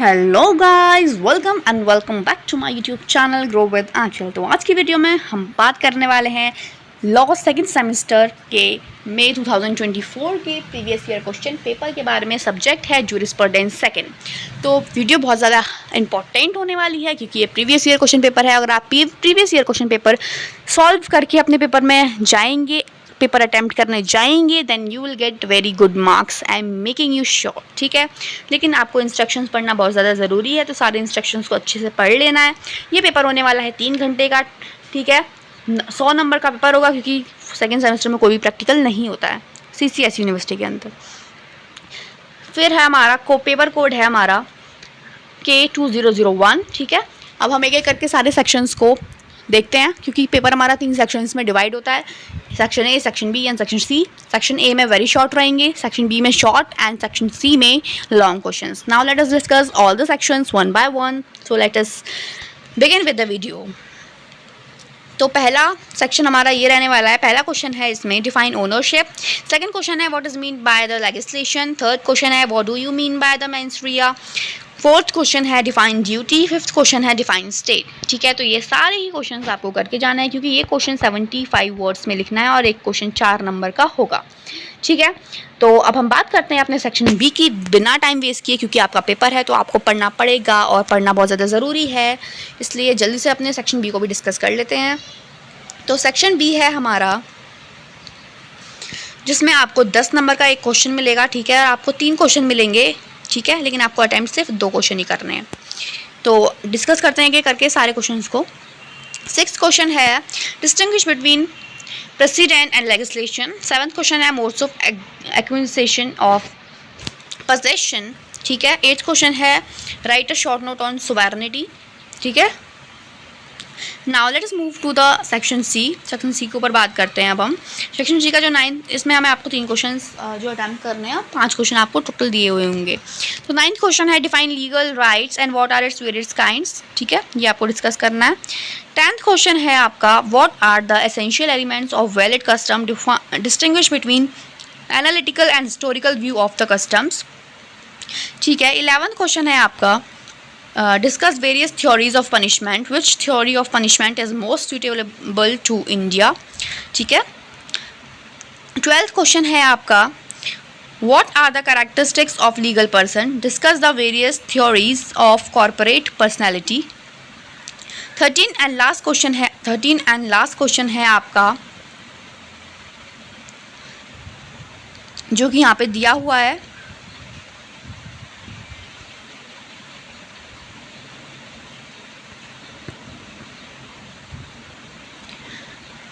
Hello guys, welcome and welcome back to my YouTube channel grow with Aanchal. तो आज की video में हम बात करने वाले हैं लॉ सेकंड सेमेस्टर के मई 2024 के प्रीवियस ईयर क्वेश्चन पेपर के बारे में। सब्जेक्ट है जूरिस्प्रूडेंस सेकंड। तो वीडियो बहुत ज़्यादा इंपॉर्टेंट होने वाली है क्योंकि ये प्रीवियस ईयर क्वेश्चन पेपर है। अगर आप previous year question paper solve करके अपने पेपर में जाएंगे, पेपर अटैम्प्ट करने जाएंगे, then you will get very good marks. I am making you sure, ठीक है। लेकिन आपको इंस्ट्रक्शंस पढ़ना बहुत ज़्यादा ज़रूरी है, तो सारे इंस्ट्रक्शंस को अच्छे से पढ़ लेना है। ये पेपर होने वाला है 3 घंटे का, ठीक है। 100 नंबर का पेपर होगा क्योंकि सेकेंड सेमेस्टर में कोई भी प्रैक्टिकल नहीं होता है CCS यूनिवर्सिटी के अंदर। फिर है हमारा पेपर कोड है हमारा K2001, ठीक है। अब हम एक एक करके सारे सेक्शंस को देखते हैं क्योंकि पेपर हमारा 3 सेक्शंस में डिवाइड होता है, section A, section B and section C. Section A में वेरी शॉर्ट रहेंगे, सेक्शन बी में शॉर्ट एंड सेक्शन सी में long questions. Now let us discuss all the sections one by one. So let us begin with the video. तो पहला section हमारा ये रहने वाला है। पहला क्वेश्चन है इसमें डिफाइन ओनरशिप। सेकंड क्वेश्चन है what is mean by the legislation. Third question है what do you mean by the mens rea। Fourth question है डिफाइन ड्यूटी। फिफ्थ क्वेश्चन है डिफाइन स्टेट, ठीक है। तो ये सारे ही क्वेश्चंस आपको करके जाना है क्योंकि ये क्वेश्चन 75 वर्ड्स में लिखना है और एक क्वेश्चन 4 नंबर का होगा, ठीक है। तो अब हम बात करते हैं अपने सेक्शन बी की बिना टाइम वेस्ट किए, क्योंकि आपका पेपर है तो आपको पढ़ना पड़ेगा और पढ़ना बहुत ज़्यादा ज़रूरी है, इसलिए जल्दी से अपने सेक्शन बी को भी डिस्कस कर लेते हैं। तो सेक्शन बी है हमारा, जिसमें आपको 10 नंबर का एक क्वेश्चन मिलेगा, ठीक है। आपको 3 क्वेश्चन मिलेंगे, ठीक है, लेकिन आपको अटेम्प्ट सिर्फ 2 क्वेश्चन ही करने हैं। तो डिस्कस करते हैं कि करके सारे क्वेश्चंस को। 6th क्वेश्चन है distinguish between precedent and legislation. 7th question है modes of acquisition of possession, ठीक है। 8th क्वेश्चन है write a short note on sovereignty, ठीक है। Now let us move to the section C. Section C के ऊपर बात करते हैं अब हम। सेक्शन सी का जो 9th, इसमें हमें आपको 3 क्वेश्चन जो अटैम्प्ट करने हैं, 5 क्वेश्चन आपको टोटल दिए हुए होंगे। तो 9th क्वेश्चन है define legal rights and what are its various kinds, ठीक है, ये आपको डिस्कस करना है। 10th क्वेश्चन है आपका what are the essential elements of valid custom, distinguish between analytical and historical view of the customs, ठीक है। 11th क्वेश्चन है आपका discuss various theories of punishment, which theory of punishment is most suitable to India, ठीक है। 12th question है आपका what are the characteristics of legal person, discuss the various theories of corporate personality। 13 and last question है आपका, जो कि यहाँ पे दिया हुआ है,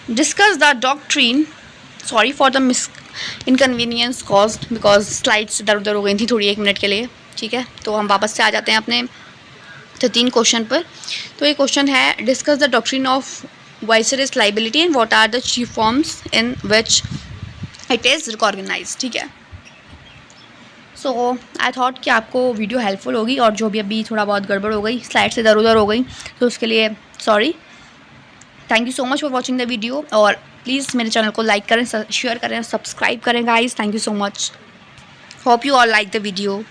discuss the doctrine, sorry for the inconvenience caused because slides इधर उधर हो गई थी थोड़ी 1 मिनट के लिए, ठीक है। तो हम वापस से आ जाते हैं अपने 13 क्वेश्चन पर। तो ये क्वेश्चन है discuss the doctrine of vicarious liability and what are the chief forms in which it is recognised, ठीक है। सो आई थॉट कि आपको वीडियो हेल्पफुल होगी, और जो भी अभी थोड़ा बहुत गड़बड़ हो गई, स्लाइड्स इधर उधर हो गई, तो उसके लिए sorry. Thank you so much for watching the video, और प्लीज़ मेरे चैनल को लाइक करें, शेयर करें, सब्सक्राइब करें guys. Thank you so much. Hope you all like the video.